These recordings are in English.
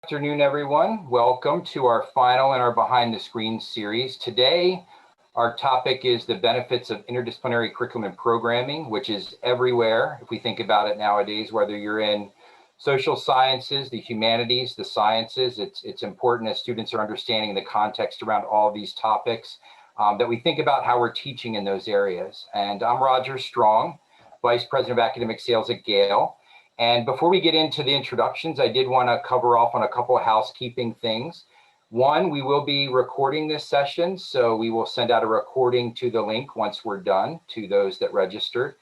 Afternoon, everyone. Welcome to our final in our Behind the Screens series. Today, our topic is the benefits of interdisciplinary curriculum and programming, which is everywhere. If we think about it nowadays, whether you're in social sciences, the humanities, the sciences, it's important as students are understanding the context around all these topics that we think about how we're teaching in those areas. And I'm Roger Strong, Vice President of Academic Sales at Gale. And before we get into the introductions, I did want to cover off on a couple of housekeeping things. One, we will be recording this session, so we will send out a recording to the link once we're done to those that registered.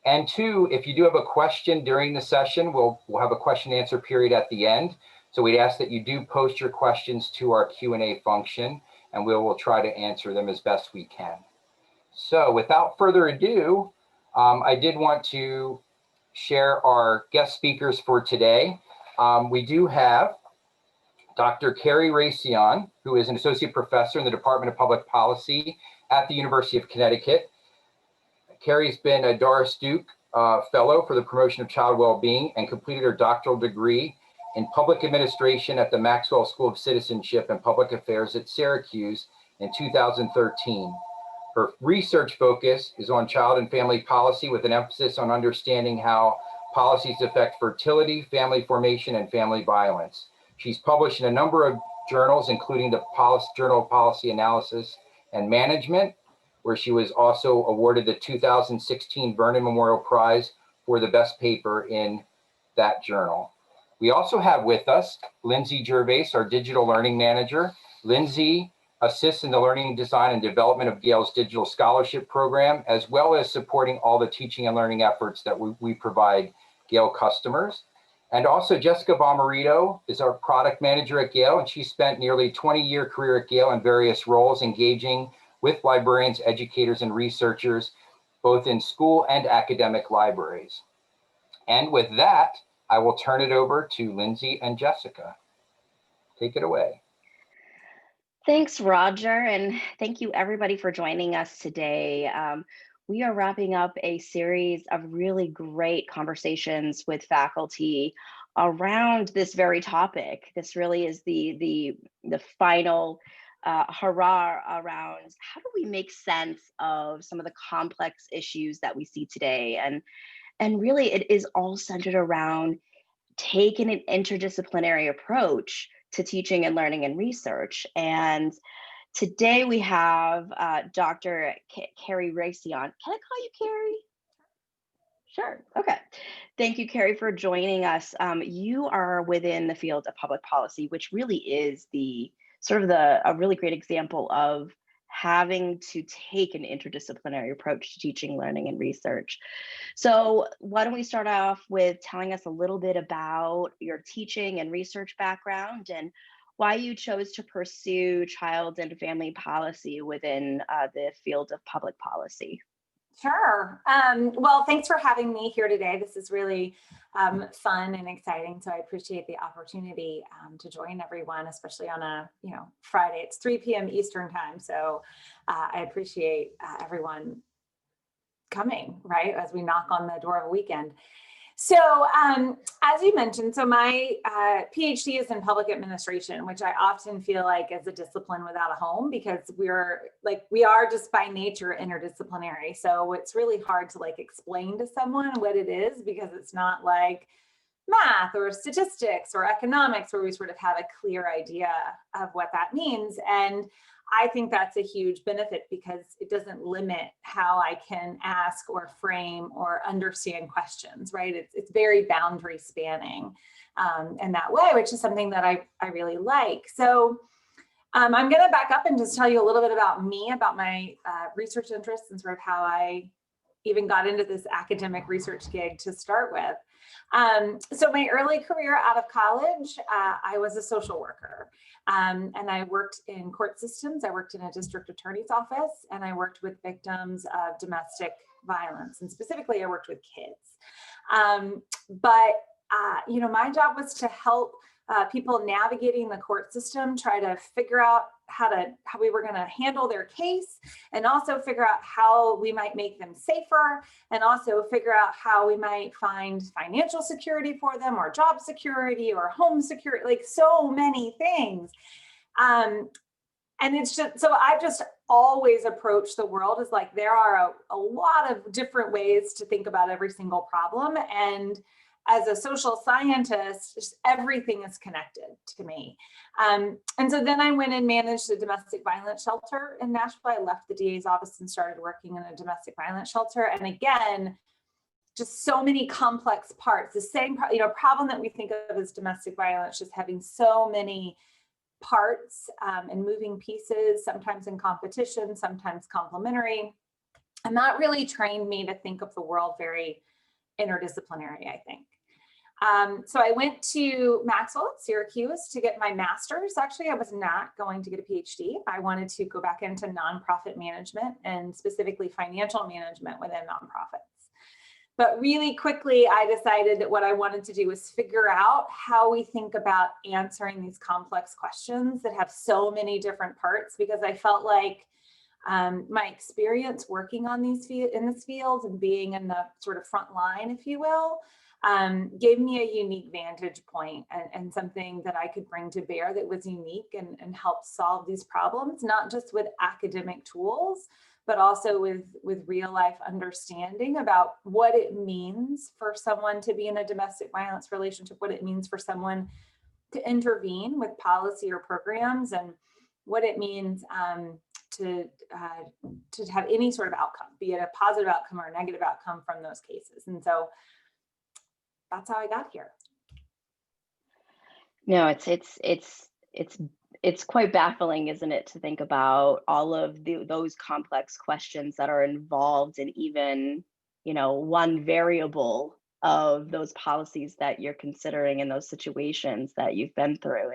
And two, if you do have a question during the session, we'll have a question and answer period at the end. So we'd ask that you do post your questions to our Q&A function, and we will try to answer them as best we can. So without further ado, I did want to share our guest speakers for today. We do have Dr. Kerri Raissian, who is an associate professor in the Department of Public Policy at the University of Connecticut. Kerri's been a Doris Duke Fellow for the Promotion of Child Wellbeing and completed her doctoral degree in public administration at the Maxwell School of Citizenship and Public Affairs at Syracuse in 2013. Her research focus is on child and family policy with an emphasis on understanding how policies affect fertility, family formation, and family violence. She's published in a number of journals, including the Journal of Policy Analysis and Management, where she was also awarded the 2016 Vernon Memorial Prize for the best paper in that journal. We also have with us Lindsay Gervais, our digital learning manager. Lindsay assists in the learning, design, and development of Gale's digital scholarship program, as well as supporting all the teaching and learning efforts that we provide Gale customers. And also Jessica Bomarito is our product manager at Gale, and she spent nearly 20-year career at Gale in various roles, engaging with librarians, educators, and researchers, both in school and academic libraries. And with that, I will turn it over to Lindsay and Jessica. Take it away. Thanks, Roger, and thank you everybody for joining us today. We are wrapping up a series of really great conversations with faculty around this very topic. This really is the final hurrah around how do we make sense of some of the complex issues that we see today. And really it is all centered around taking an interdisciplinary approach to teaching and learning and research. And today we have Dr. Kerri Raissian. Can I call you Kerri? Sure, okay. Thank you, Kerri, for joining us. You are within the field of public policy, which really is a really great example of having to take an interdisciplinary approach to teaching, learning, and research. So why don't we start off with telling us a little bit about your teaching and research background and why you chose to pursue child and family policy within the field of public policy. Sure. Well, thanks for having me here today. This is really fun and exciting. So I appreciate the opportunity to join everyone, especially on a Friday. It's 3 p.m. Eastern time. So I appreciate everyone coming, right, as we knock on the door of a weekend. So as you mentioned, so my PhD is in public administration, which I often feel like is a discipline without a home because we are just by nature interdisciplinary. So it's really hard to explain to someone what it is because it's not like math or statistics or economics where we sort of have a clear idea of what that means. And I think that's a huge benefit because it doesn't limit how I can ask or frame or understand questions, right? It's very boundary spanning in that way, which is something that I really like. So I'm going to back up and just tell you a little bit about me, about my research interests and sort of how I even got into this academic research gig to start with. So my early career out of college, I was a social worker. And I worked in court systems. I worked in a district attorney's office, and I worked with victims of domestic violence. And specifically, I worked with kids. My job was to help people navigating the court system try to figure out how we were going to handle their case, and also figure out how we might make them safer, and also figure out how we might find financial security for them, or job security, or home security, like so many things. And it's just, so I've just always approached the world as like, there are a lot of different ways to think about every single problem. And as a social scientist, just everything is connected to me. And so then I went and managed a domestic violence shelter in Nashville. I left the DA's office and started working in a domestic violence shelter. And again, just so many complex parts, the same problem that we think of as domestic violence, just having so many parts and moving pieces, sometimes in competition, sometimes complementary. And that really trained me to think of the world very interdisciplinary, I think. So I went to Maxwell at Syracuse to get my master's. Actually, I was not going to get a PhD. I wanted to go back into nonprofit management, and specifically financial management within nonprofits. But really quickly, I decided that what I wanted to do was figure out how we think about answering these complex questions that have so many different parts, because I felt like my experience working on in this field and being in the sort of front line, if you will, gave me a unique vantage point and something that I could bring to bear that was unique and help solve these problems, not just with academic tools, but also with real life understanding about what it means for someone to be in a domestic violence relationship, what it means for someone to intervene with policy or programs, and what it means to have any sort of outcome, be it a positive outcome or a negative outcome from those cases. And so that's how I got here. No, it's quite baffling, isn't it, to think about all of those complex questions that are involved in even, one variable of those policies that you're considering in those situations that you've been through.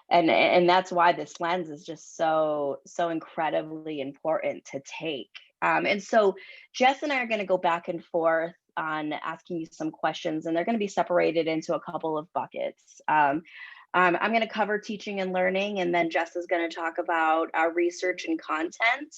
And that's why this lens is just so incredibly important to take. And so Jess and I are going to go back and forth on asking you some questions, and they're going to be separated into a couple of buckets. I'm going to cover teaching and learning, and then Jess is going to talk about research and content.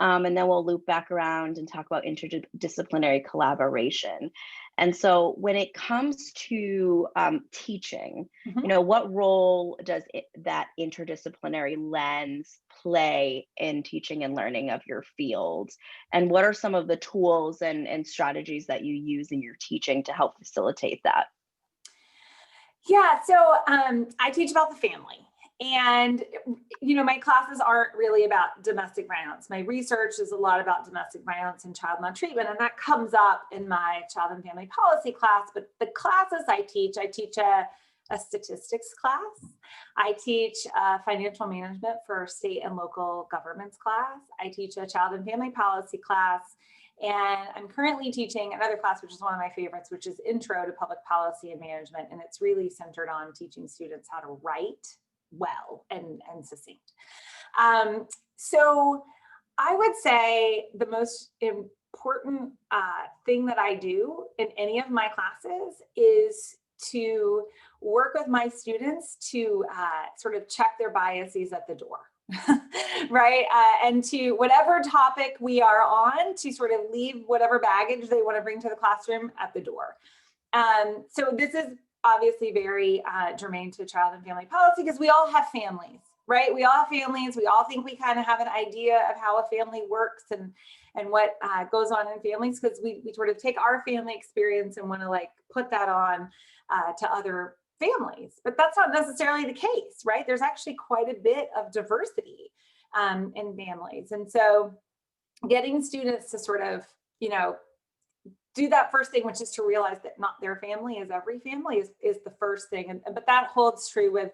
And then we'll loop back around and talk about interdisciplinary collaboration. And so when it comes to teaching, what role does that interdisciplinary lens play in teaching and learning of your field? And what are some of the tools and strategies that you use in your teaching to help facilitate that? Yeah, so I teach about the family. And, my classes aren't really about domestic violence. My research is a lot about domestic violence and child maltreatment, and that comes up in my child and family policy class. But the classes I teach a statistics class. I teach financial management for state and local governments class. I teach a child and family policy class. And I'm currently teaching another class, which is one of my favorites, which is Intro to Public Policy and Management. And it's really centered on teaching students how to write well and succinct. So I would say the most important thing that I do in any of my classes is to work with my students to sort of check their biases at the door. Right? And to whatever topic we are on, to sort of leave whatever baggage they want to bring to the classroom at the door. So this is obviously very germane to child and family policy, because we all have families, right? We all have families. We all think we kind of have an idea of how a family works and what goes on in families, because we sort of take our family experience and want to put that on to other families, but that's not necessarily the case, right? There's actually quite a bit of diversity in families. And so getting students to sort of, do that first thing, which is to realize that not their family is every family is the first thing. But that holds true with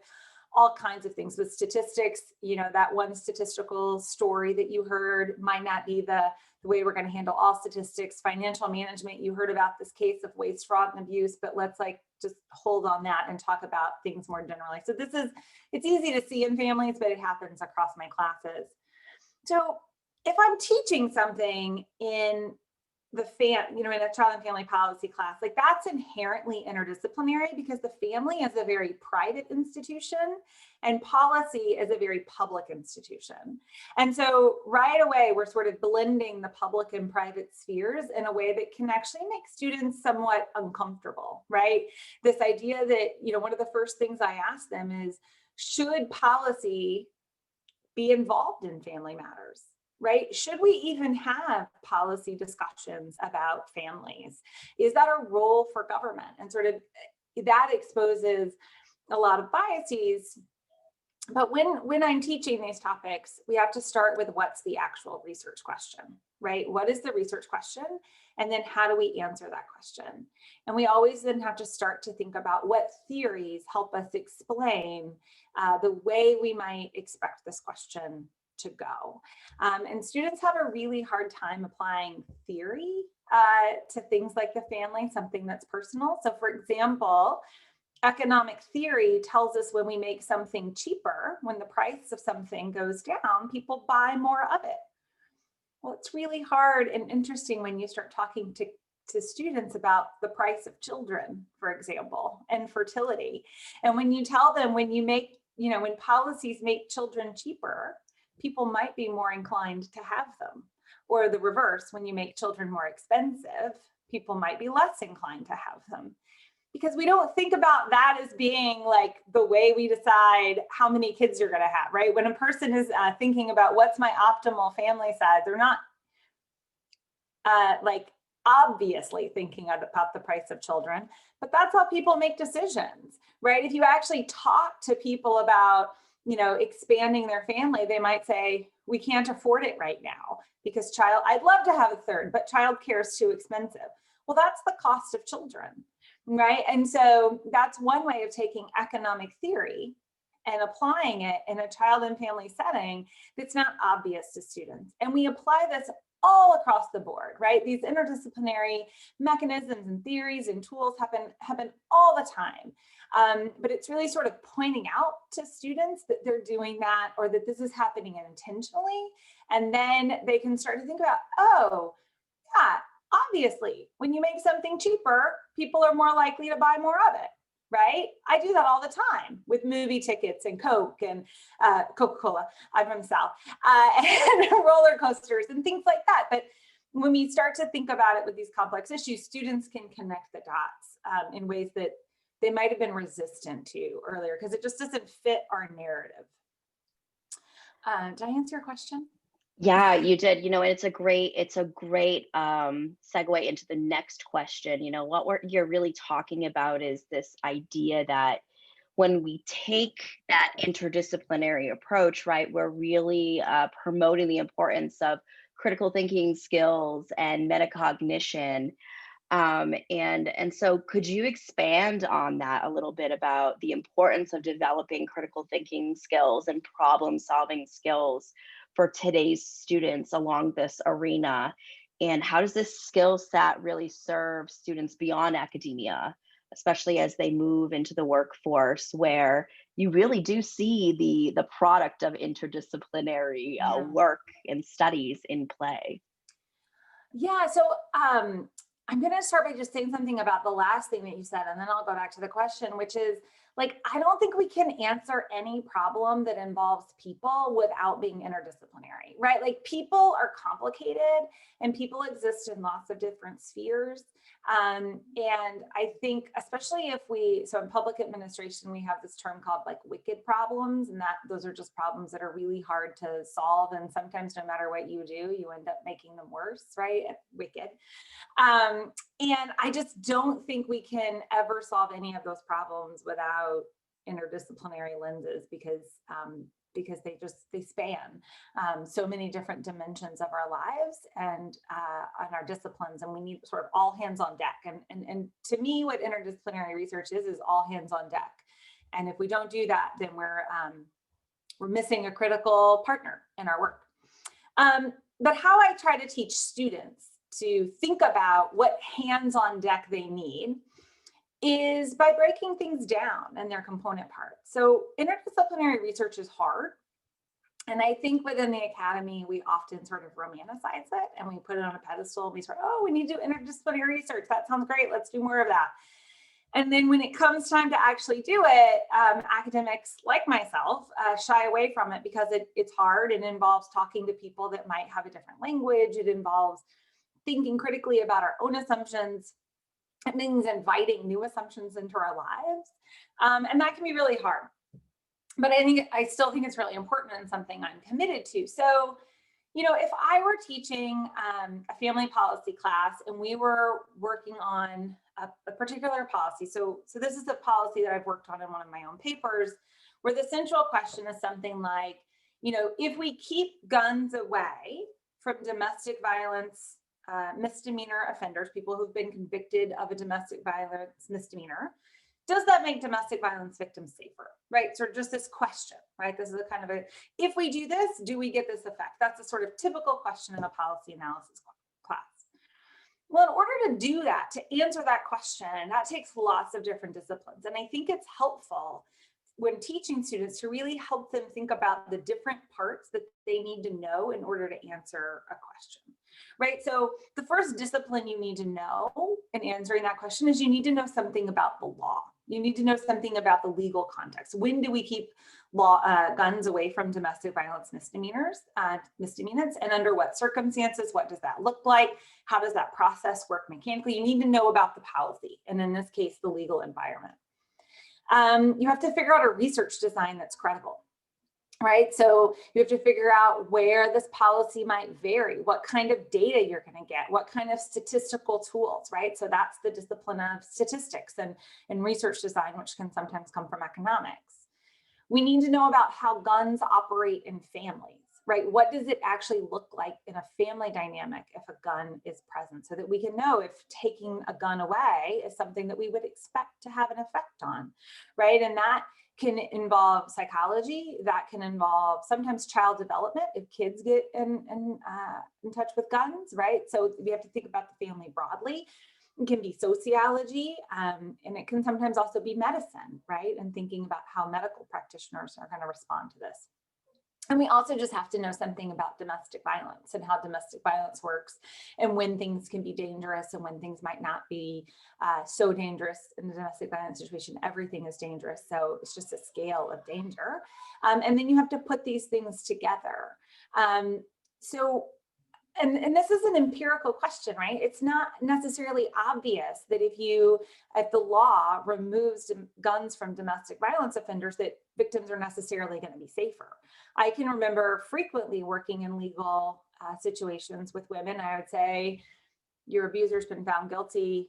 all kinds of things. With statistics, that one statistical story that you heard might not be the way we're going to handle all statistics. Financial management, you heard about this case of waste, fraud, and abuse, but let's just hold on that and talk about things more generally. So it's easy to see in families, but it happens across my classes. So if I'm teaching something in in a child and family policy class, like that's inherently interdisciplinary because the family is a very private institution and policy is a very public institution. And so right away, we're sort of blending the public and private spheres in a way that can actually make students somewhat uncomfortable, right? This idea that, one of the first things I ask them is, should policy be involved in family matters? Right? Should we even have policy discussions about families? Is that a role for government? And sort of that exposes a lot of biases. But when I'm teaching these topics, we have to start with what's the actual research question, right? What is the research question? And then how do we answer that question? And we always then have to start to think about what theories help us explain the way we might expect this question to go. And students have a really hard time applying theory to things like the family, something that's personal. So for example, economic theory tells us when we make something cheaper, when the price of something goes down, people buy more of it. Well, it's really hard and interesting when you start talking to students about the price of children, for example, and fertility. And when you tell them when policies make children cheaper, people might be more inclined to have them. Or the reverse, when you make children more expensive, people might be less inclined to have them. Because we don't think about that as being like the way we decide how many kids you're going to have, right? When a person is thinking about what's my optimal family size, they're not obviously thinking about the price of children, but that's how people make decisions, right? If you actually talk to people about expanding their family, they might say, we can't afford it right now because I'd love to have a third, but childcare is too expensive. Well, that's the cost of children, right? And so that's one way of taking economic theory and applying it in a child and family setting that's not obvious to students. And we apply this all across the board, right? These interdisciplinary mechanisms and theories and tools happen all the time. But it's really sort of pointing out to students that they're doing that or that this is happening intentionally. And then they can start to think about, oh, yeah, obviously, when you make something cheaper, people are more likely to buy more of it, right? I do that all the time with movie tickets and Coke and Coca-Cola. I'm from the South, and roller coasters and things like that. But when we start to think about it with these complex issues, students can connect the dots in ways that they might have been resistant to earlier because it just doesn't fit our narrative. Did I answer your question? Yeah, you did. And it's a great segue into the next question. What you're really talking about is this idea that when we take that interdisciplinary approach, right, we're really promoting the importance of critical thinking skills and metacognition. And so could you expand on that a little bit about the importance of developing critical thinking skills and problem solving skills for today's students along this arena? And how does this skill set really serve students beyond academia, especially as they move into the workforce where you really do see the product of interdisciplinary work and studies in play? Yeah, so I'm going to start by just saying something about the last thing that you said, and then I'll go back to the question, which is, I don't think we can answer any problem that involves people without being interdisciplinary, right? People are complicated and people exist in lots of different spheres. And I think, especially so in public administration, we have this term called wicked problems, and those are just problems that are really hard to solve. And sometimes no matter what you do, you end up making them worse, right? Wicked. And I just don't think we can ever solve any of those problems without interdisciplinary lenses because they span so many different dimensions of our lives and our disciplines, and we need sort of all hands on deck. And to me, what interdisciplinary research is all hands on deck. And if we don't do that, then we're missing a critical partner in our work. But how I try to teach students to think about what hands on deck they need is by breaking things down in their component parts. So interdisciplinary research is hard. And I think within the academy, we often sort of romanticize it and we put it on a pedestal and we sort of, oh, we need to do interdisciplinary research. That sounds great. Let's do more of that. And then when it comes time to actually do it, academics like myself shy away from it because it's hard. It involves talking to people that might have a different language. It involves thinking critically about our own assumptions. It means inviting new assumptions into our lives. And that can be really hard. But I still think it's really important and something I'm committed to. So, you know, if I were teaching a family policy class and we were working on a particular policy, so this is a policy that I've worked on in one of my own papers, where the central question is something like, you know, if we keep guns away from domestic violence misdemeanor offenders, people who've been convicted of a domestic violence misdemeanor, does that make domestic violence victims safer, right? So just this question, right? This is a kind of a, if we do this, do we get this effect? That's a sort of typical question in a policy analysis class. Well, in order to do that, to answer that question, that takes lots of different disciplines. And I think it's helpful when teaching students to really help them think about the different parts that they need to know in order to answer a question, right? So the first discipline you need to know in answering that question is you need to know something about the law. You need to know something about the legal context. When do we keep guns away from domestic violence misdemeanors, and under what circumstances? What does that look like? How does that process work mechanically? You need to know about the policy, and in this case, the legal environment. You have to figure out a research design that's credible, right? So you have to figure out where this policy might vary, what kind of data you're going to get, what kind of statistical tools, right? So that's the discipline of statistics and research design, which can sometimes come from economics. We need to know about how guns operate in families, right? What does it actually look like in a family dynamic if a gun is present, so that we can know if taking a gun away is something that we would expect to have an effect on, right? And that can involve psychology, that can involve sometimes child development if kids get in touch with guns, right? So we have to think about the family broadly. It can be sociology, and it can sometimes also be medicine, right? And thinking about how medical practitioners are going to respond to this. And we also just have to know something about domestic violence and how domestic violence works, and when things can be dangerous and when things might not be so dangerous. In a domestic violence situation, everything is dangerous. So it's just a scale of danger. And then you have to put these things together. And this is an empirical question, right? It's not necessarily obvious that if the law removes guns from domestic violence offenders, that victims are necessarily going to be safer. I can remember frequently working in legal situations with women. I would say, your abuser's been found guilty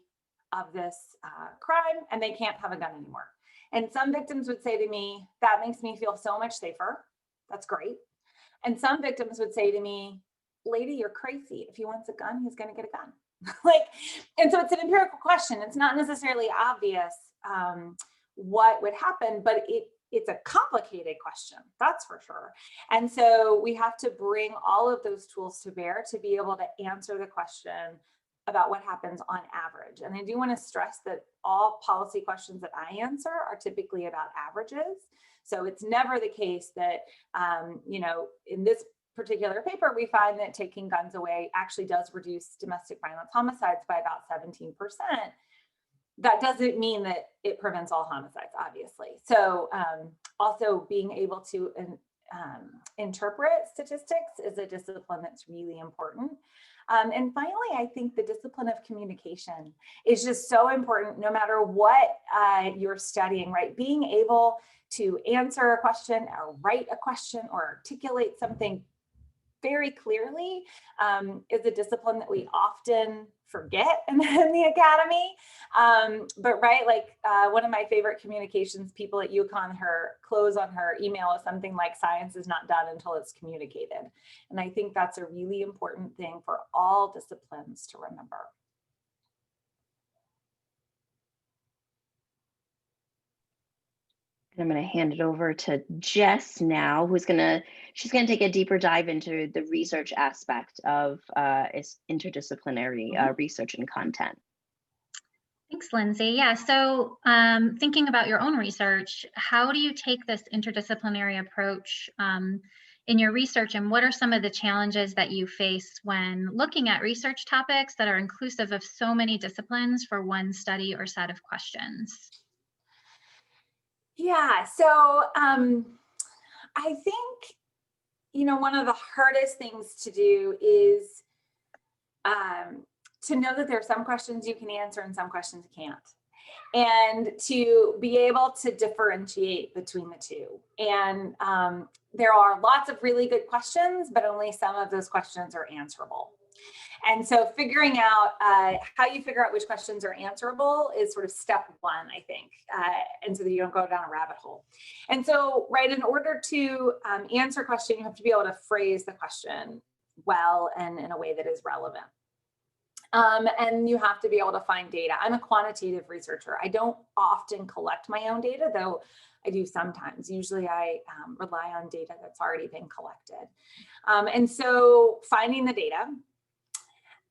of this crime and they can't have a gun anymore. And some victims would say to me, that makes me feel so much safer. That's great. And some victims would say to me, lady, you're crazy. If he wants a gun, he's going to get a gun. And so it's an empirical question. It's not necessarily obvious what would happen, but it's a complicated question, that's for sure. And so we have to bring all of those tools to bear to be able to answer the question about what happens on average. And I do want to stress that all policy questions that I answer are typically about averages. So it's never the case that, in this particular paper, we find that taking guns away actually does reduce domestic violence homicides by about 17%. That doesn't mean that it prevents all homicides, obviously. So also being able to interpret statistics is a discipline that's really important. And finally, I think the discipline of communication is just so important no matter what you're studying, right? Being able to answer a question or write a question or articulate something very clearly is a discipline that we often forget in the academy. But right, one of my favorite communications people at UConn, her close on her email is something like, science is not done until it's communicated. And I think that's a really important thing for all disciplines to remember. I'm going to hand it over to Jess now, she's going to take a deeper dive into the research aspect of interdisciplinary research and content. Thanks, Lindsay. Yeah, so thinking about your own research, how do you take this interdisciplinary approach in your research, and what are some of the challenges that you face when looking at research topics that are inclusive of so many disciplines for one study or set of questions? Yeah, so I think, one of the hardest things to do is to know that there are some questions you can answer and some questions you can't. And to be able to differentiate between the two. And there are lots of really good questions, but only some of those questions are answerable. And so figuring out how you figure out which questions are answerable is sort of step one, I think, and so that you don't go down a rabbit hole. And so, right, in order to answer a question, you have to be able to phrase the question well and in a way that is relevant. And you have to be able to find data. I'm a quantitative researcher. I don't often collect my own data, though I do sometimes. Usually I rely on data that's already been collected. And so finding the data.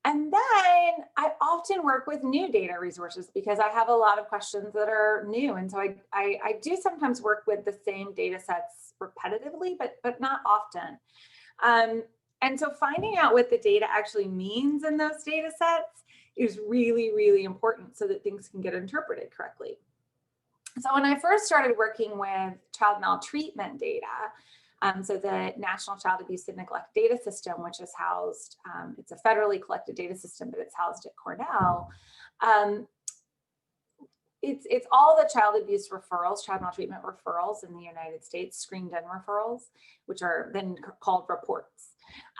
And then I often work with new data resources because I have a lot of questions that are new. And so I do sometimes work with the same data sets repetitively, but not often. And so finding out what the data actually means in those data sets is really, really important so that things can get interpreted correctly. So when I first started working with child maltreatment data, so the National Child Abuse and Neglect Data System, which is housed, it's a federally collected data system, but it's housed at Cornell. It's all the child abuse referrals, child maltreatment referrals in the United States, screened in referrals, which are then called reports.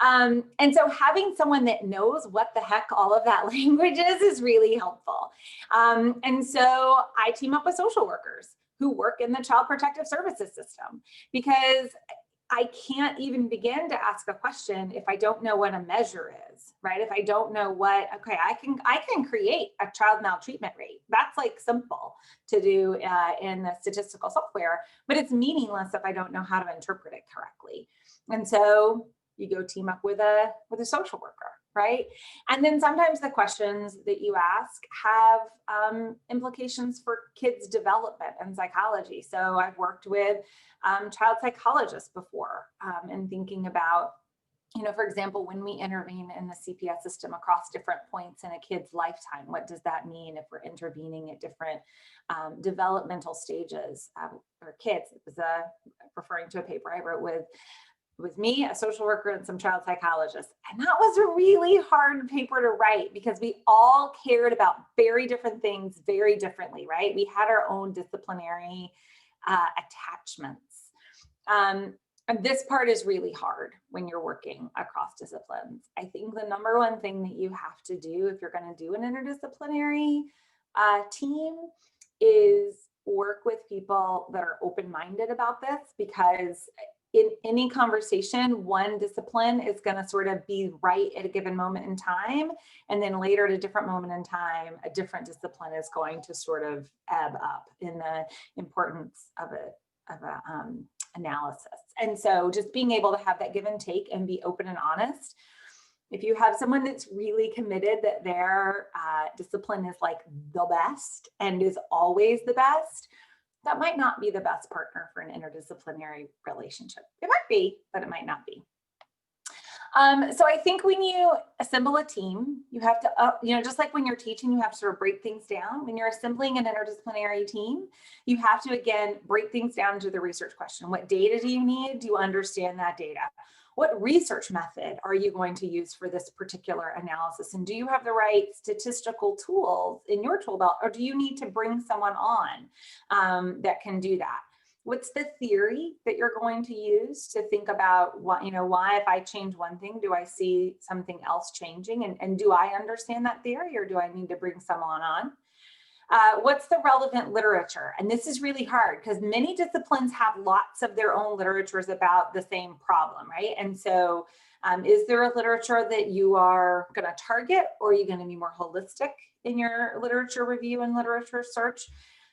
And so having someone that knows what the heck all of that language is really helpful. And so I team up with social workers who work in the Child Protective Services system, because I can't even begin to ask a question if I don't know what a measure is, right? If I don't know what, okay, I can create a child maltreatment rate. That's like simple to do in the statistical software, but it's meaningless if I don't know how to interpret it correctly. And so you go team up with a social worker, right? And then sometimes the questions that you ask have implications for kids' development and psychology. So I've worked with child psychologists before and thinking about, for example, when we intervene in the CPS system across different points in a kid's lifetime, what does that mean if we're intervening at different developmental stages for kids? It was referring to a paper I wrote with me, a social worker, and some child psychologists. And that was a really hard paper to write because we all cared about very different things very differently, right? We had our own disciplinary attachments. And this part is really hard when you're working across disciplines. I think the number one thing that you have to do if you're going to do an interdisciplinary team is work with people that are open-minded about this, because in any conversation, one discipline is going to sort of be right at a given moment in time. And then later at a different moment in time, a different discipline is going to sort of ebb up in the importance of analysis. And so just being able to have that give and take and be open and honest. If you have someone that's really committed that their discipline is like the best and is always the best, that might not be the best partner for an interdisciplinary relationship. It might be, but it might not be. So I think when you assemble a team, you have to, just like when you're teaching, you have to sort of break things down. When you're assembling an interdisciplinary team, you have to, again, break things down to the research question. What data do you need? Do you understand that data? What research method are you going to use for this particular analysis? And do you have the right statistical tools in your tool belt, or do you need to bring someone on that can do that? What's the theory that you're going to use to think about what, why if I change one thing, do I see something else changing? And do I understand that theory, or do I need to bring someone on? What's the relevant literature? And this is really hard because many disciplines have lots of their own literatures about the same problem, right? And so is there a literature that you are going to target, or are you going to be more holistic in your literature review and literature search?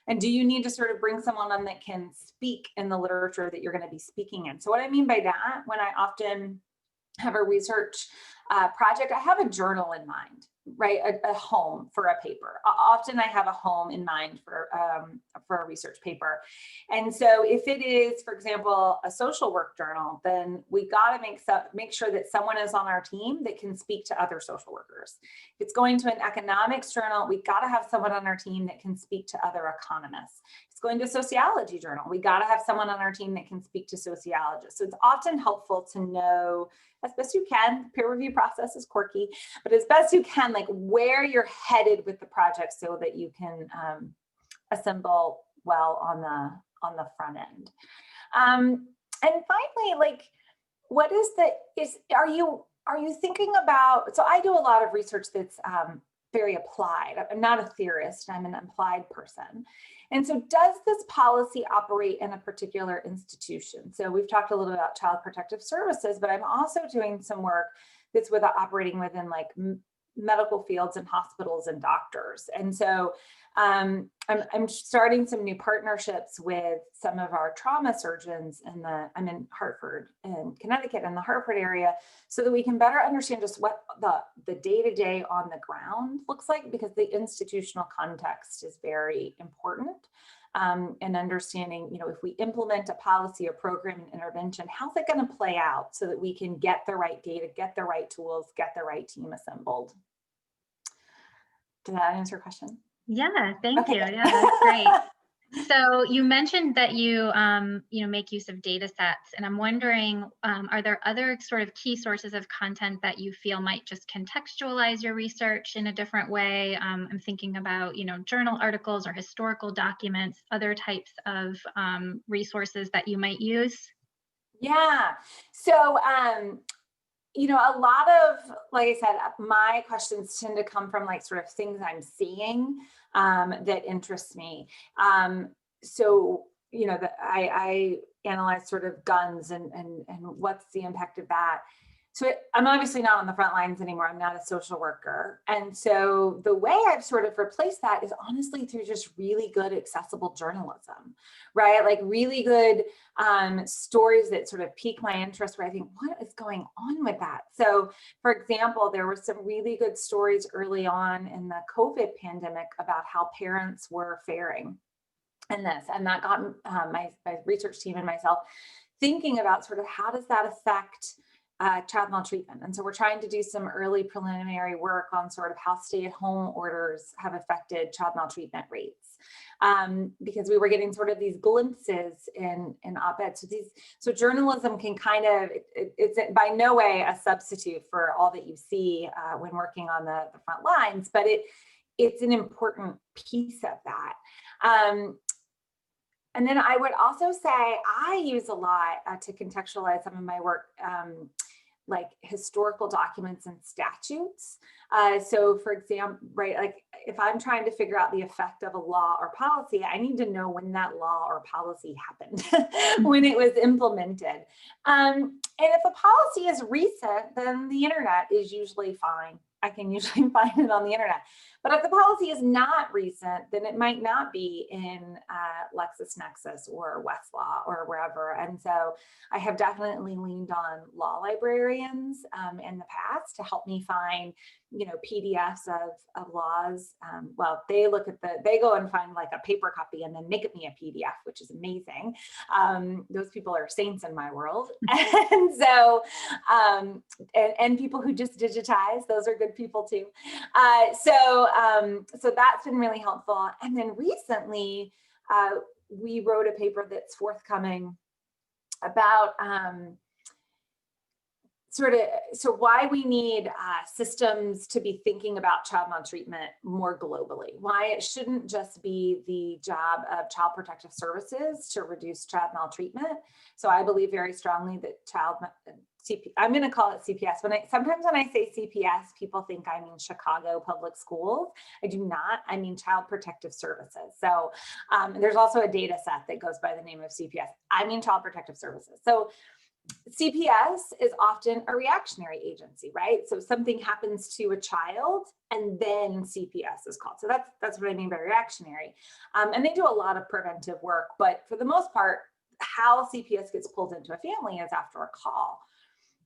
And do you need to sort of bring someone on that can speak in the literature that you're going to be speaking in? So what I mean by that, when I often have a research project, I have a journal in mind. right, a home for a paper. Often I have a home in mind for a research paper. And so if it is, for example, a social work journal, then we got to make sure that someone is on our team that can speak to other social workers. If it's going to an economics journal, we got to have someone on our team that can speak to other economists. If it's going to a sociology journal, we got to have someone on our team that can speak to sociologists. So it's often helpful to know, as best you can, the peer review process is quirky, but as best you can, like where you're headed with the project so that you can assemble well on the front end. And finally, like, what is are you thinking about, so I do a lot of research that's very applied. I'm not a theorist, I'm an applied person. And so does this policy operate in a particular institution? So we've talked a little about child protective services, but I'm also doing some work that's operating within like medical fields and hospitals and doctors. And so I'm starting some new partnerships with some of our trauma surgeons I'm in Hartford and Connecticut in the Hartford area, so that we can better understand just what the day-to-day on the ground looks like, because the institutional context is very important. And understanding, you know, if we implement a policy or program and intervention, how's it going to play out so that we can get the right data, get the right tools, get the right team assembled. Did that answer your question? Yeah, thank you. Yeah, that's great. So you mentioned that you make use of data sets, and I'm wondering, are there other sort of key sources of content that you feel might just contextualize your research in a different way? I'm thinking about, journal articles or historical documents, other types of resources that you might use. Yeah. So, a lot of, like I said, my questions tend to come from like sort of things I'm seeing that interest me. So, I analyze sort of guns and what's the impact of that. So I'm obviously not on the front lines anymore. I'm not a social worker. And so the way I've sort of replaced that is honestly through just really good accessible journalism, right? Like really good stories that sort of pique my interest, where I think, what is going on with that? So for example, there were some really good stories early on in the COVID pandemic about how parents were faring in this. And that got my research team and myself thinking about sort of how does that affect child maltreatment. And so we're trying to do some early preliminary work on sort of how stay-at-home orders have affected child maltreatment rates, because we were getting sort of these glimpses in op-eds. So journalism can kind of, it's by no way a substitute for all that you see when working on the front lines, but it's an important piece of that. And then I would also say I use a lot to contextualize some of my work, like historical documents and statutes. So for example, right, like if I'm trying to figure out the effect of a law or policy, I need to know when that law or policy happened, when it was implemented. And if a policy is recent, then the internet is usually fine. I can usually find it on the internet. But if the policy is not recent, then it might not be in LexisNexis or Westlaw or wherever. And so I have definitely leaned on law librarians in the past to help me find, PDFs of laws. Well, they go and find like a paper copy and then make it me a PDF, which is amazing. Those people are saints in my world. And so, and people who just digitize, those are good people too. So that's been really helpful. And then recently, we wrote a paper that's forthcoming about so why we need systems to be thinking about child maltreatment more globally, why it shouldn't just be the job of child protective services to reduce child maltreatment. So I believe very strongly that I'm going to call it CPS. Sometimes when I say CPS, people think I mean Chicago Public Schools. I do not. I mean Child Protective Services. So there's also a data set that goes by the name of CPS. I mean Child Protective Services. So CPS is often a reactionary agency, right? So something happens to a child and then CPS is called. So that's what I mean by reactionary. And they do a lot of preventive work, but for the most part, how CPS gets pulled into a family is after a call.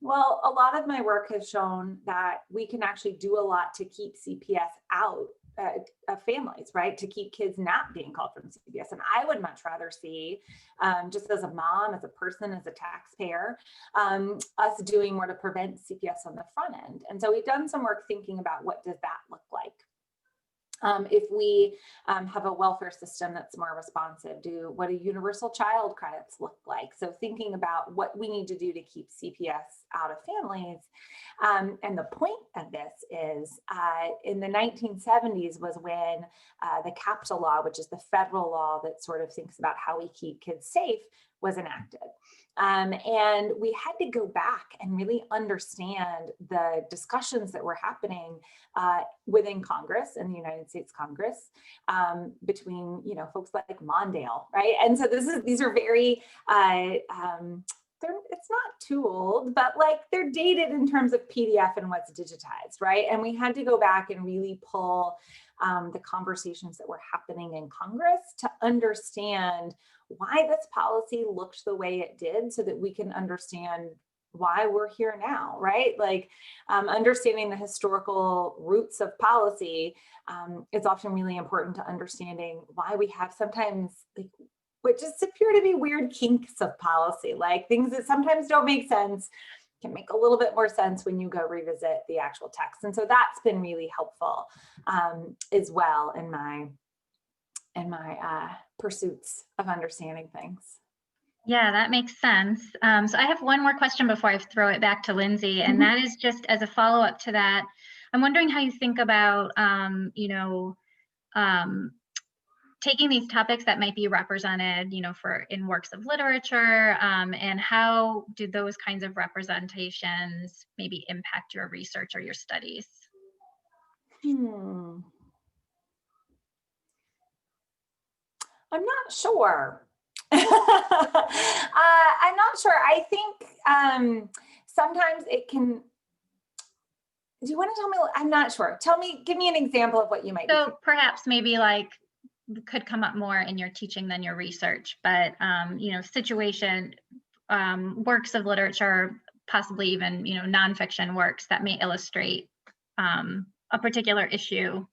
Well, a lot of my work has shown that we can actually do a lot to keep CPS out of families, right? To keep kids not being called from CPS. And I would much rather see, just as a mom, as a person, as a taxpayer, us doing more to prevent CPS on the front end. And so we've done some work thinking about what does that look like. If we have a welfare system that's more responsive, what do universal child credits look like? So thinking about what we need to do to keep CPS out of families. And the point of this is in the 1970s was when the capital law, which is the federal law that sort of thinks about how we keep kids safe, was enacted. And we had to go back and really understand the discussions that were happening within Congress and the United States Congress between, folks like Mondale, right? And so these are very, it's not too old, but like they're dated in terms of PDF and what's digitized, right? And we had to go back and really pull the conversations that were happening in Congress to understand why this policy looked the way it did so that we can understand why we're here now, right? Like understanding the historical roots of policy is often really important to understanding why we have sometimes what just appear to be weird kinks of policy, like things that sometimes don't make sense can make a little bit more sense when you go revisit the actual text. And so that's been really helpful as well in my pursuits of understanding things. Yeah, that makes sense. So I have one more question before I throw it back to Lindsay, and that is just as a follow-up to that. I'm wondering how you think about, taking these topics that might be represented, in works of literature, and how do those kinds of representations maybe impact your research or your studies? I'm not sure. I'm not sure. I think sometimes it can. Do you want to tell me? I'm not sure. Give me an example of what you might do. So perhaps maybe like could come up more in your teaching than your research, but situation, works of literature, possibly even nonfiction works that may illustrate a particular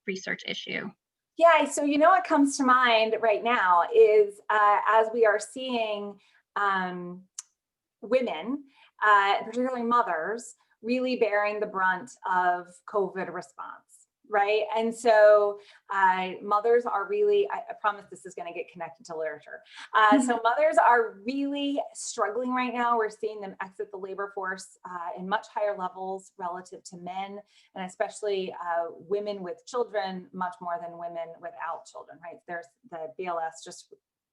research issue. Yeah, so what comes to mind right now is as we are seeing women, particularly mothers, really bearing the brunt of COVID response, right? And so mothers are really, I promise this is going to get connected to literature. So mothers are really struggling right now. We're seeing them exit the labor force in much higher levels relative to men, and especially women with children, much more than women without children, right? There's the BLS,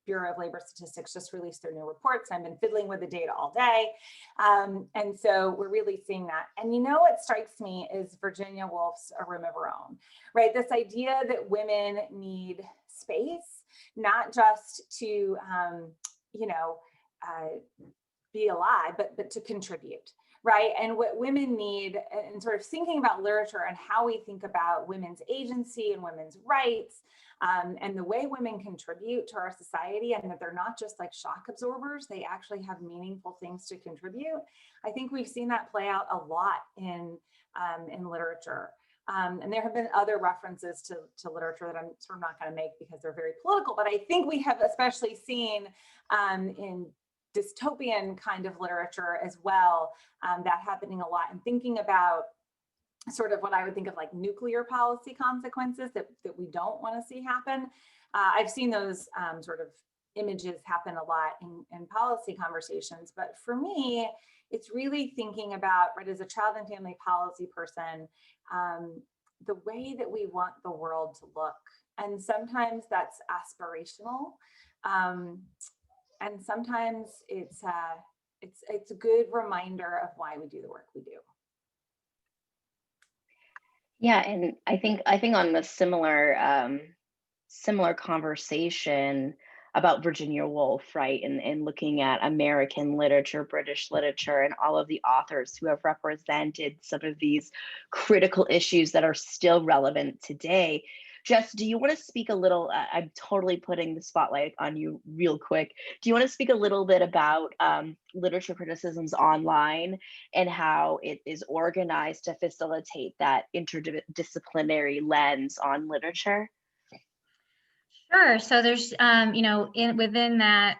Bureau of Labor Statistics, just released their new reports. I've been fiddling with the data all day. And so we're really seeing that. And what strikes me is Virginia Woolf's A Room of Her Own, right? This idea that women need space, not just to, be alive, but to contribute, right? And what women need, and sort of thinking about literature and how we think about women's agency and women's rights, and the way women contribute to our society, and that they're not just like shock absorbers, they actually have meaningful things to contribute. I think we've seen that play out a lot in literature. And there have been other references to literature that I'm sort of not going to make because they're very political, but I think we have especially seen in dystopian kind of literature as well, that happening a lot, and thinking about sort of what I would think of like nuclear policy consequences that we don't want to see happen. I've seen those sort of images happen a lot in policy conversations, but for me, it's really thinking about, right, as a child and family policy person, the way that we want the world to look. And sometimes that's aspirational. And sometimes it's a good reminder of why we do the work we do. Yeah, and I think on the similar conversation about Virginia Woolf, right, and looking at American literature, British literature, and all of the authors who have represented some of these critical issues that are still relevant today, Jess, do you want to speak a little? I'm totally putting the spotlight on you real quick. Do you want to speak a little bit about literature criticisms online and how it is organized to facilitate that interdisciplinary lens on literature? Sure. So there's, within that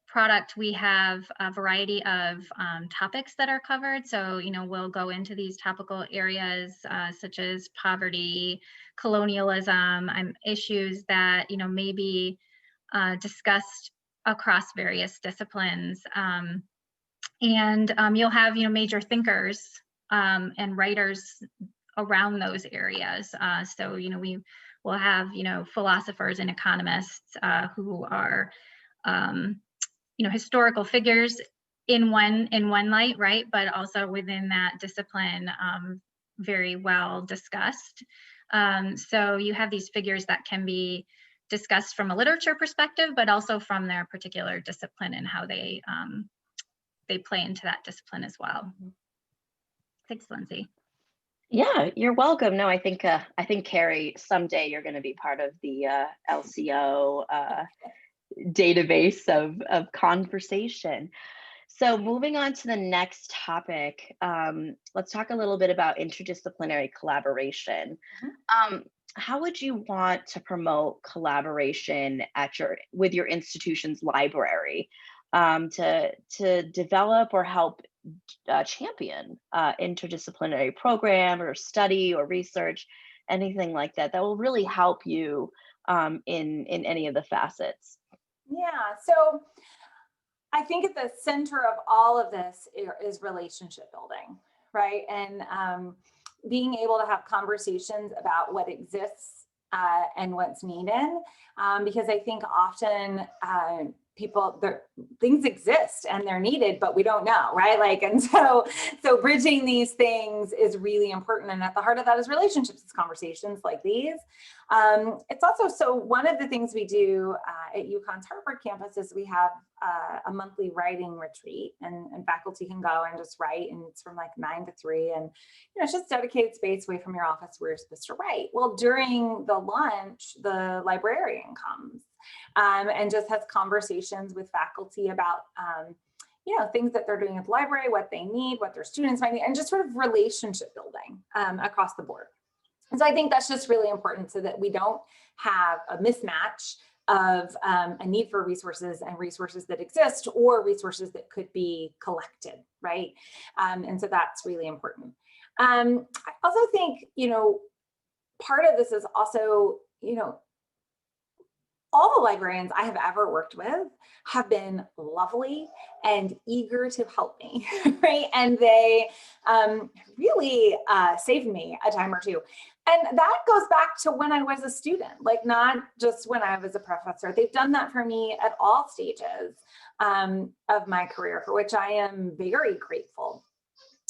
product, we have a variety of topics that are covered. So, we'll go into these topical areas such as poverty, colonialism, issues that, may be discussed across various disciplines. And you'll have, major thinkers and writers around those areas. So, we will have, philosophers and economists who are, historical figures in one light, right? But also within that discipline, very well discussed. So you have these figures that can be discussed from a literature perspective, but also from their particular discipline and how they play into that discipline as well. Thanks, Lindsay. Yeah, you're welcome. No, I think Carrie, someday you're going to be part of the LCO database of conversation. So moving on to the next topic, let's talk a little bit about interdisciplinary collaboration. How would you want to promote collaboration with your institution's library to develop or help champion interdisciplinary program or study or research, anything like that will really help you in any of the facets? Yeah, so I think at the center of all of this is relationship building, right? And being able to have conversations about what exists and what's needed, because I think often things exist and they're needed, but we don't know, right? And so bridging these things is really important. And at the heart of that is relationships, it's conversations like these. It's also, so one of the things we do at UConn's Hartford campus is we have a monthly writing retreat, and faculty can go and just write, and it's from like 9 to 3, and it's just dedicated space away from your office where you're supposed to write. Well, during the lunch, the librarian comes and just has conversations with faculty about things that they're doing at the library, what they need, what their students might need, and just sort of relationship building across the board. And so I think that's just really important so that we don't have a mismatch of a need for resources and resources that exist or resources that could be collected, right? And so that's really important. I also think, part of this is also, all the librarians I have ever worked with have been lovely and eager to help me, right? And they really saved me a time or two. And that goes back to when I was a student, like not just when I was a professor. They've done that for me at all stages of my career, for which I am very grateful.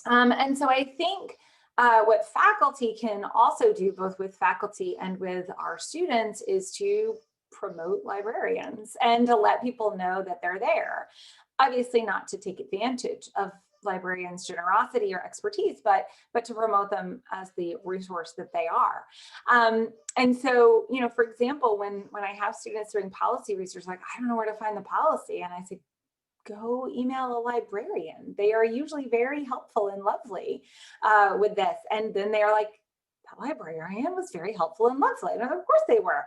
And so I think what faculty can also do, both with faculty and with our students, is to promote librarians and to let people know that they're there. Obviously not to take advantage of librarians' generosity or expertise, but to promote them as the resource that they are. And so, for example, when I have students doing policy research, like, I don't know where to find the policy, and I say, go email a librarian. They are usually very helpful and lovely with this. And then they're like, the librarian was very helpful and lovely. And of course they were.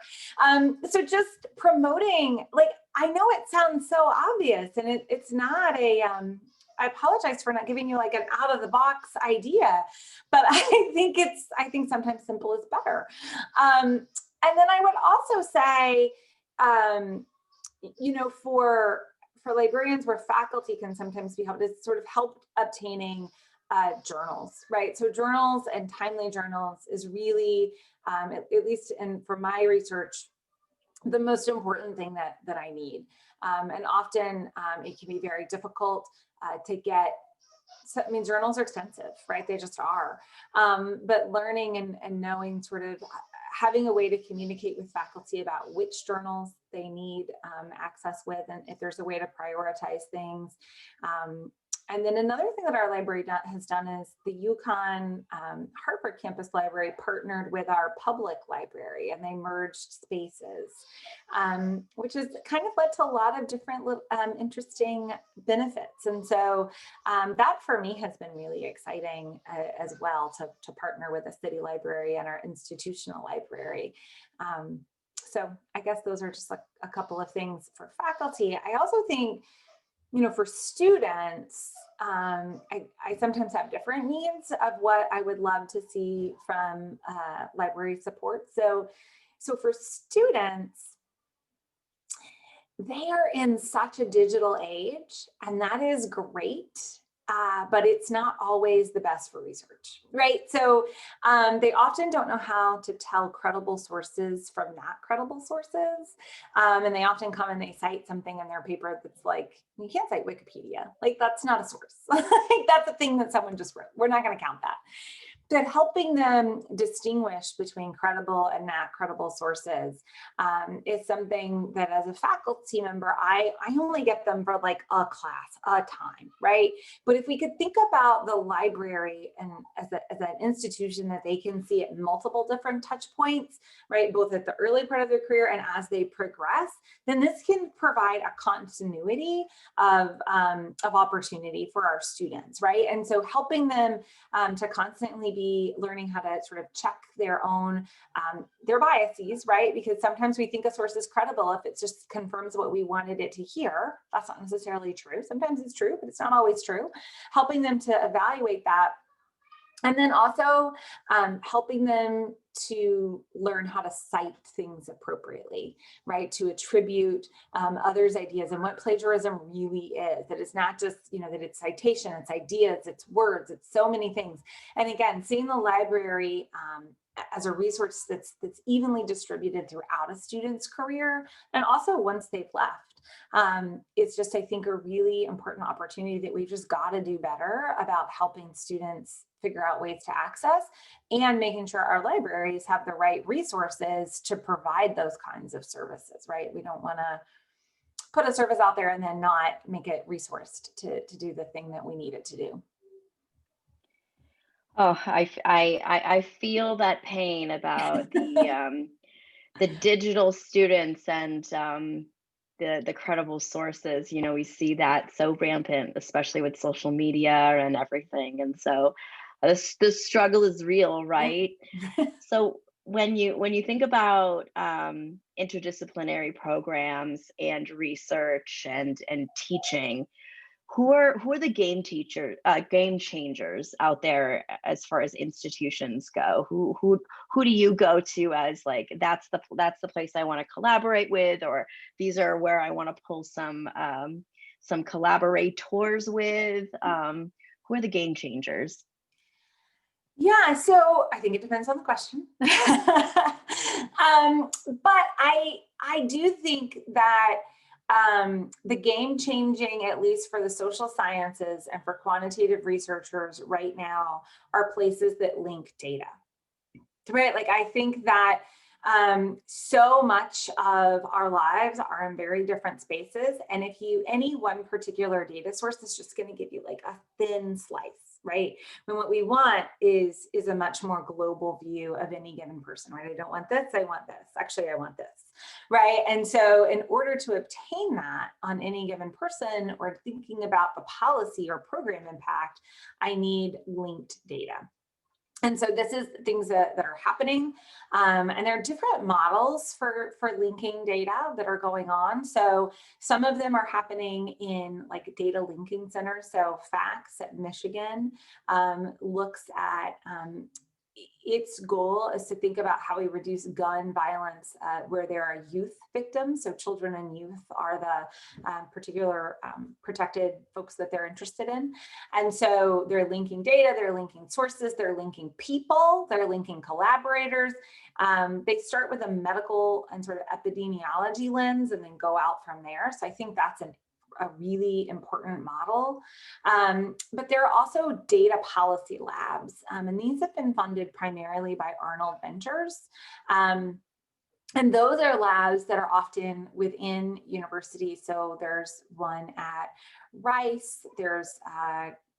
So just promoting, like, I know it sounds so obvious, and it's not I apologize for not giving you like an out of the box idea, but I think sometimes simple is better. And then I would also say, for librarians, where faculty can sometimes be helped, is sort of help obtaining journals, right? So journals and timely journals is really, at least for my research, the most important thing that I need. And often it can be very difficult to get. So, I mean, journals are expensive, right? They just are. But learning and knowing, sort of having a way to communicate with faculty about which journals they need access with, and if there's a way to prioritize things, And then another thing that our library has done is the UConn Hartford Campus Library partnered with our public library, and they merged spaces, which has kind of led to a lot of different interesting benefits. And so that for me has been really exciting as well, to partner with a city library and our institutional library. So I guess those are just a couple of things for faculty. I also think, for students, I sometimes have different needs of what I would love to see from library support. So for students, they are in such a digital age, and that is great. But it's not always the best for research, right? So they often don't know how to tell credible sources from not credible sources. And they often come and they cite something in their paper that's like, you can't cite Wikipedia. Like, that's not a source. Like, that's a thing that someone just wrote. We're not going to count that. But helping them distinguish between credible and not credible sources is something that, as a faculty member, I only get them for like a class, a time, right? But if we could think about the library and as an institution that they can see at multiple different touch points, right, both at the early part of their career and as they progress, then this can provide a continuity of opportunity for our students, right? And so helping them to constantly be learning how to sort of check their own, their biases, right? Because sometimes we think a source is credible if it just confirms what we wanted it to hear. That's not necessarily true. Sometimes it's true, but it's not always true. Helping them to evaluate that. And then also helping them to learn how to cite things appropriately, right? To attribute others' ideas and what plagiarism really is. That it's not just, that it's citation, it's ideas, it's words, it's so many things. And again, seeing the library as a resource that's evenly distributed throughout a student's career, and also once they've left. It's just, I think, a really important opportunity that we've just got to do better about helping students figure out ways to access and making sure our libraries have the right resources to provide those kinds of services, right? We don't want to put a service out there and then not make it resourced to do the thing that we need it to do. Oh, I feel that pain about the digital students and the credible sources. We see that so rampant, especially with social media and everything. And so the struggle is real, right? So when you think about interdisciplinary programs and research and teaching, who are the game changers out there as far as institutions go? Who do you go to as like, that's the place I want to collaborate with, or these are where I want to pull some collaborators with? Who are the game changers? Yeah, so I think it depends on the question. But I do think that the game changing, at least for the social sciences and for quantitative researchers right now, are places that link data, right? Like, I think that so much of our lives are in very different spaces. And if any one particular data source is just going to give you like a thin slice, right? When what we want is a much more global view of any given person, right? I don't want this, I want this. Actually, I want this, right? And so in order to obtain that on any given person, or thinking about the policy or program impact, I need linked data. And so this is things that are happening. And there are different models for linking data that are going on. So some of them are happening in like data linking centers. So FACS at Michigan looks at its goal is to think about how we reduce gun violence where there are youth victims. So children and youth are the particular protected folks that they're interested in. And so they're linking data, they're linking sources, they're linking people, they're linking collaborators. They start with a medical and sort of epidemiology lens and then go out from there. So I think that's a really important model. But there are also data policy labs, and these have been funded primarily by Arnold Ventures. And those are labs that are often within universities. So there's one at Rice, there's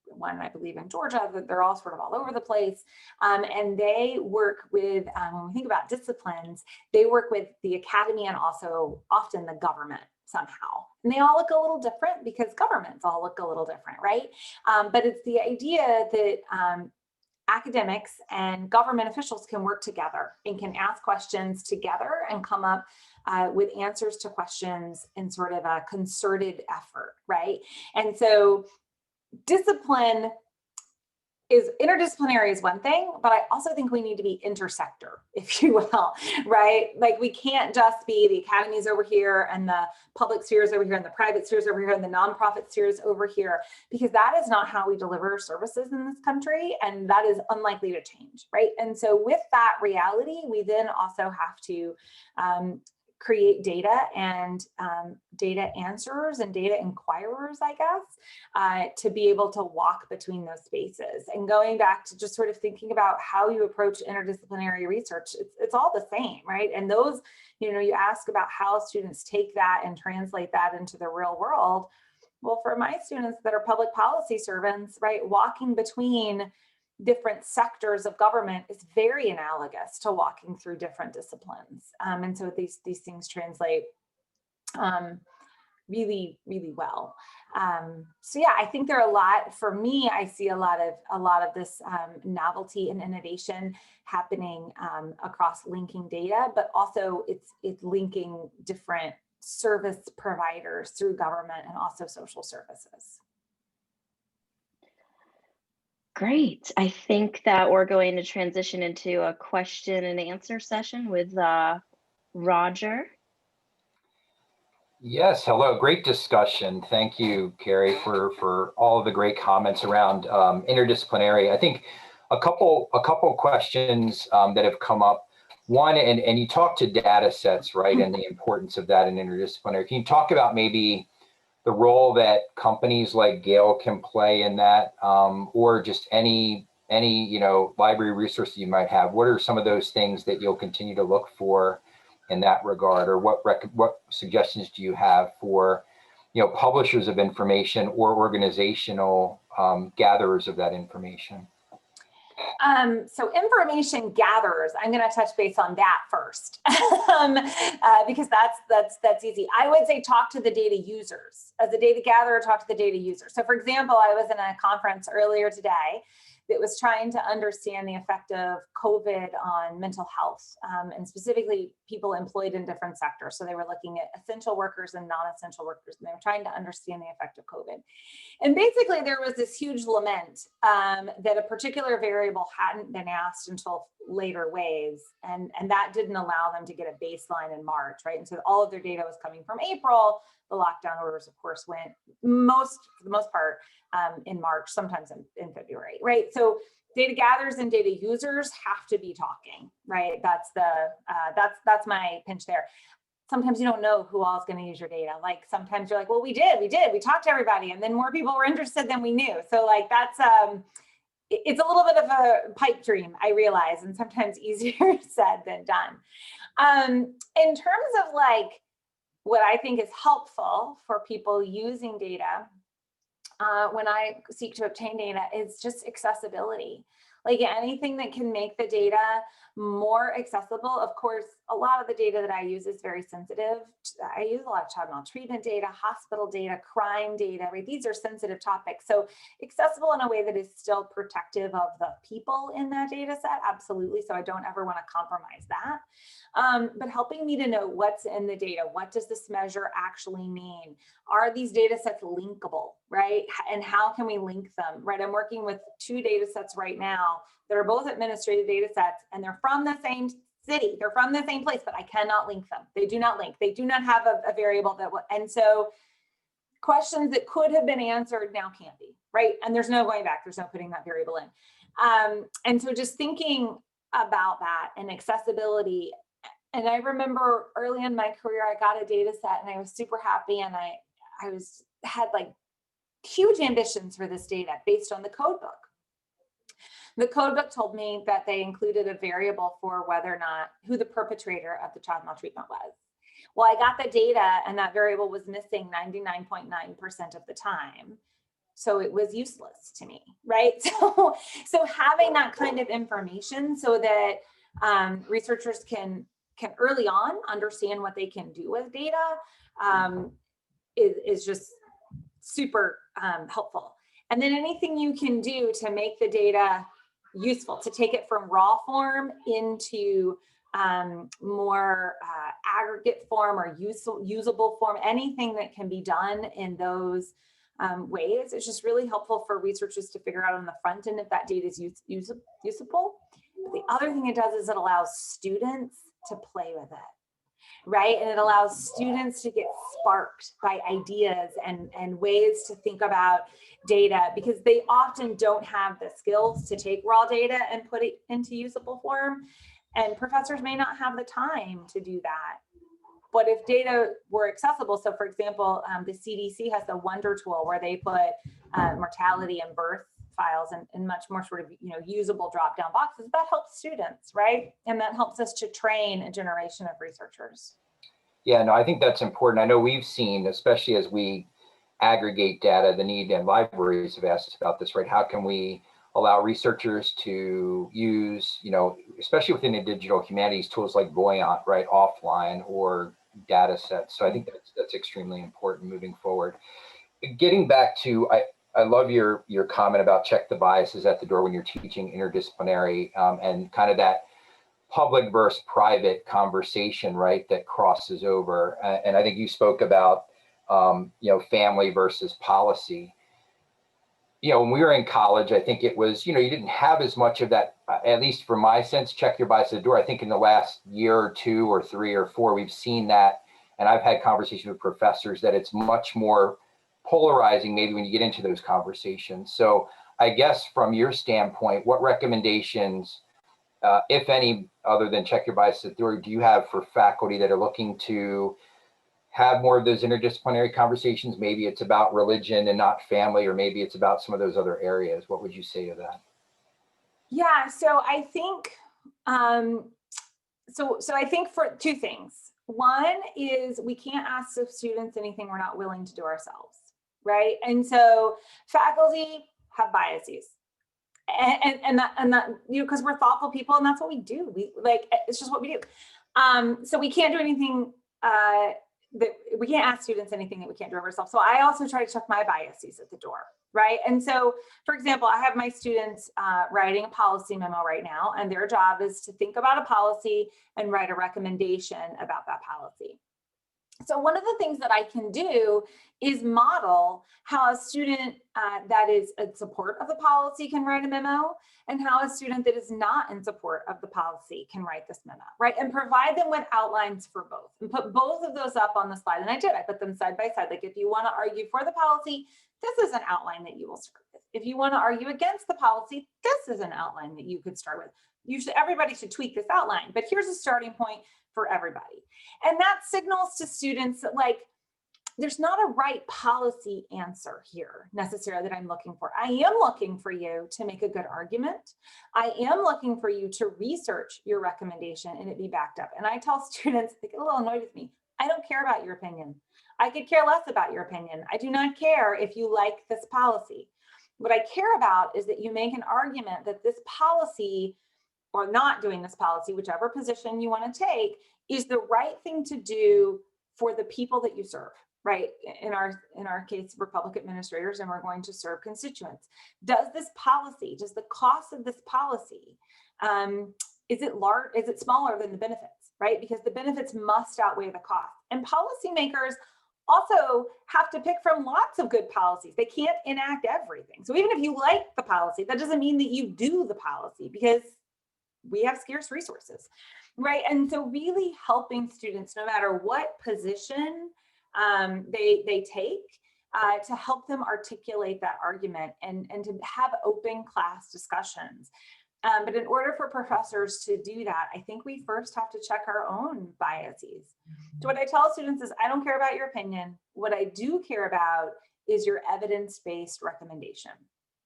one, I believe, in Georgia. They're all sort of all over the place. And they work with, when we think about disciplines, they work with the academy and also often the government somehow. And they all look a little different because governments all look a little different, right? But it's the idea that academics and government officials can work together and can ask questions together and come up with answers to questions in sort of a concerted effort, right? And so discipline is interdisciplinary is one thing, but I also think we need to be intersector, if you will, right? Like we can't just be the academies over here and the public spheres over here and the private spheres over here and the nonprofit spheres over here, because that is not how we deliver services in this country. And that is unlikely to change, right? And so with that reality, we then also have to create data and data answerers and data inquirers, I guess, to be able to walk between those spaces. And going back to just sort of thinking about how you approach interdisciplinary research, it's all the same, right? And those, you ask about how students take that and translate that into the real world. Well, for my students that are public policy servants, right, walking between different sectors of government is very analogous to walking through different disciplines. And so these things translate really, really well. So yeah, I think there are a lot, for me, I see a lot of this novelty and innovation happening across linking data, but also it's linking different service providers through government and also social services. Great. I think that we're going to transition into a question and answer session with Roger. Yes, hello, great discussion. Thank you, Carrie, for all of the great comments around interdisciplinary. I think a couple questions that have come up. One, and you talked to data sets, right, and the importance of that in interdisciplinary. Can you talk about maybe the role that companies like Gale can play in that, or just any library resource you might have? What are some of those things that you'll continue to look for in that regard, or what suggestions do you have for publishers of information or organizational gatherers of that information? So information gatherers, I'm going to touch base on that first, because that's easy. I would say talk to the data users. As a data gatherer, talk to the data users. So for example, I was in a conference earlier today that was trying to understand the effect of COVID on mental health, and specifically people employed in different sectors. So they were looking at essential workers and non-essential workers, and they were trying to understand the effect of COVID. And basically there was this huge lament that a particular variable hadn't been asked until later waves, and that didn't allow them to get a baseline in March, right? And so all of their data was coming from April. The lockdown orders, of course, went for the most part in March, sometimes in February, right? So data gatherers and data users have to be talking, right? That's my pinch there. Sometimes you don't know who all is going to use your data. Like sometimes you're like, well, we talked to everybody, and then more people were interested than we knew. So like that's it's a little bit of a pipe dream, I realize, and sometimes easier said than done. In terms of like what I think is helpful for people using data when I seek to obtain data is just accessibility. Like anything that can make the data more accessible. Of course, a lot of the data that I use is very sensitive. I use a lot of child maltreatment data, hospital data, crime data, right? These are sensitive topics. So accessible in a way that is still protective of the people in that data set, absolutely. So I don't ever want to compromise that. But helping me to know what's in the data, what does this measure actually mean? Are these data sets linkable, right? And how can we link them, right? I'm working with 2 data sets right now that are both administrative data sets, and they're from the same city, they're from the same place, but I cannot link them. They do not link. They do not have a variable that will, and so questions that could have been answered now can't be, right? And there's no going back, there's no putting that variable in. And so just thinking about that and accessibility. And I remember early in my career, I got a data set and I was super happy, and I had like huge ambitions for this data based on the code book. The code book told me that they included a variable for whether or not who the perpetrator of the child maltreatment was. Well, I got the data and that variable was missing 99.9% of the time. So it was useless to me, right? So having that kind of information so that researchers can early on understand what they can do with data is just super helpful. And then anything you can do to make the data useful, to take it from raw form into more aggregate form or usable form, anything that can be done in those ways, it's just really helpful for researchers to figure out on the front end if that data is usable. But the other thing it does is it allows students to play with it, right? And it allows students to get sparked by ideas and ways to think about data, because they often don't have the skills to take raw data and put it into usable form. And professors may not have the time to do that. But if data were accessible, so for example, the CDC has the Wonder tool where they put mortality and birth files in much more sort of usable drop-down boxes, that helps students, right? And that helps us to train a generation of researchers. Yeah, no, I think that's important. I know we've seen, especially as we aggregate data, the need, and libraries have asked us about this, right? How can we allow researchers to use, especially within the digital humanities, tools like Voyant, right, offline, or data sets. So I think that's extremely important moving forward. Getting back to, I love your comment about check the biases at the door when you're teaching interdisciplinary, and kind of that public versus private conversation, right, that crosses over. And I think you spoke about, family versus policy. When we were in college, I think it was, you didn't have as much of that, at least from my sense, check your bias at the door. I think in the last year or two or three or four, we've seen that. And I've had conversations with professors that it's much more polarizing maybe when you get into those conversations. So I guess from your standpoint, what recommendations, if any, other than check your bias at the door, do you have for faculty that are looking to have more of those interdisciplinary conversations? Maybe it's about religion and not family, or maybe it's about some of those other areas. What would you say to that? Yeah, so I think, so I think for two things. One is we can't ask the students anything we're not willing to do ourselves, right? And so faculty have biases, and that because we're thoughtful people, and that's what we do. It's just what we do. So we can't do anything that we can't ask students anything that we can't do ourselves. So I also try to check my biases at the door, right? And so, for example, I have my students writing a policy memo right now, and their job is to think about a policy and write a recommendation about that policy. So one of the things that I can do is model how a student that is in support of the policy can write a memo, and how a student that is not in support of the policy can write this memo, right? And provide them with outlines for both, and put both of those up on the slide. And I put them side by side. Like, if you want to argue for the policy, this is an outline that you will start with. If you want to argue against the policy, this is an outline that you could start with. Everybody should tweak this outline, but here's a starting point for everybody. And that signals to students that, like, there's not a right policy answer here necessarily that I'm looking for. I am looking for you to make a good argument. I am looking for you to research your recommendation and it be backed up. And I tell students, they get a little annoyed with me, I don't care about your opinion. I could care less about your opinion. I do not care if you like this policy. What I care about is that you make an argument that this policy, or not doing this policy, whichever position you want to take, is the right thing to do for the people that you serve, right? In our case, we're public administrators, and we're going to serve constituents. Does this policy, does the cost of this policy, is it large? Is it smaller than the benefits, right? Because the benefits must outweigh the cost. And policymakers also have to pick from lots of good policies. They can't enact everything. So even if you like the policy, that doesn't mean that you do the policy, because we have scarce resources, right? And so really helping students, no matter what position they take, to help them articulate that argument and to have open class discussions. But in order for professors to do that, I think we first have to check our own biases. So what I tell students is, I don't care about your opinion. What I do care about is your evidence-based recommendation.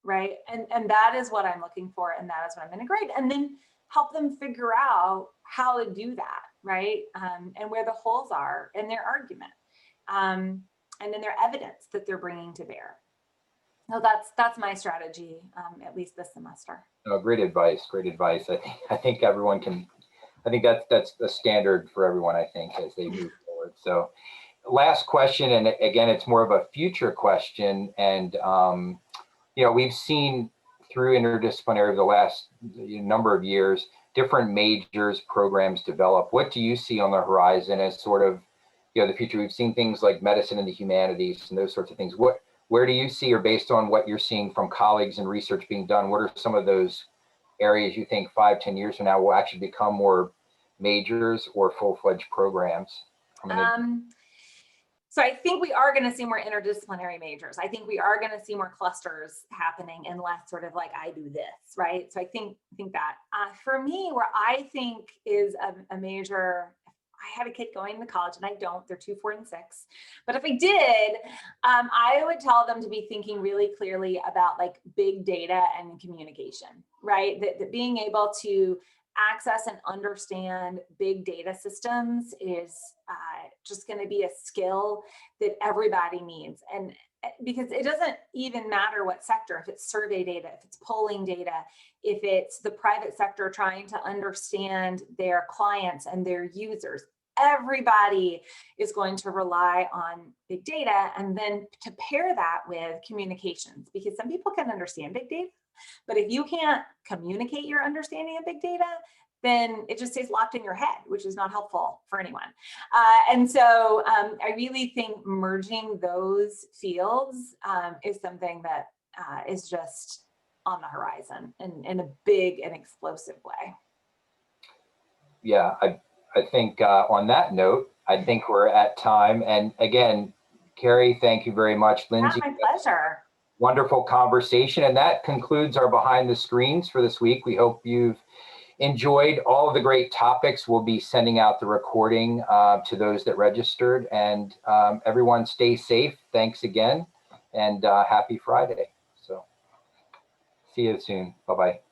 right? And that is what I'm looking for, and that is what I'm going to grade, and then help them figure out how to do that, right? And where the holes are in their argument, and in their evidence that they're bringing to bear. So that's my strategy, at least this semester. Oh, great advice. Great advice. I think everyone can. I think that's a standard for everyone, I think, as they move forward. So last question, and again, it's more of a future question. And, we've seen through interdisciplinary the last number of years, different majors programs develop. What do you see on the horizon as sort of, the future? We've seen things like medicine and the humanities and those sorts of things. Where do you see, or based on what you're seeing from colleagues and research being done, what are some of those areas you think 5-10 years from now will actually become more majors or full-fledged programs? So I think we are going to see more interdisciplinary majors. I think we are going to see more clusters happening and less sort of like, I do this, right? So I think that for me, where I think is a major, I had a kid going to college, and I don't, they're 2, 4, and 6. But if I did, I would tell them to be thinking really clearly about like big data and communication, right? That being able to access and understand big data systems is just going to be a skill that everybody needs. And because it doesn't even matter what sector, if it's survey data, if it's polling data, if it's the private sector trying to understand their clients and their users, everybody is going to rely on big data, and then to pair that with communications, because some people can understand big data, but if you can't communicate your understanding of big data, then it just stays locked in your head, which is not helpful for anyone. And so I really think merging those fields is something that is just on the horizon in a big and explosive way. Yeah, I think on that note, I think we're at time. And again, Kerri, thank you very much. Lindsay, my pleasure. Wonderful conversation. And that concludes our Behind the Screens for this week. We hope you've enjoyed all of the great topics. We'll be sending out the recording to those that registered. And everyone stay safe. Thanks again. And happy Friday. So see you soon. Bye-bye.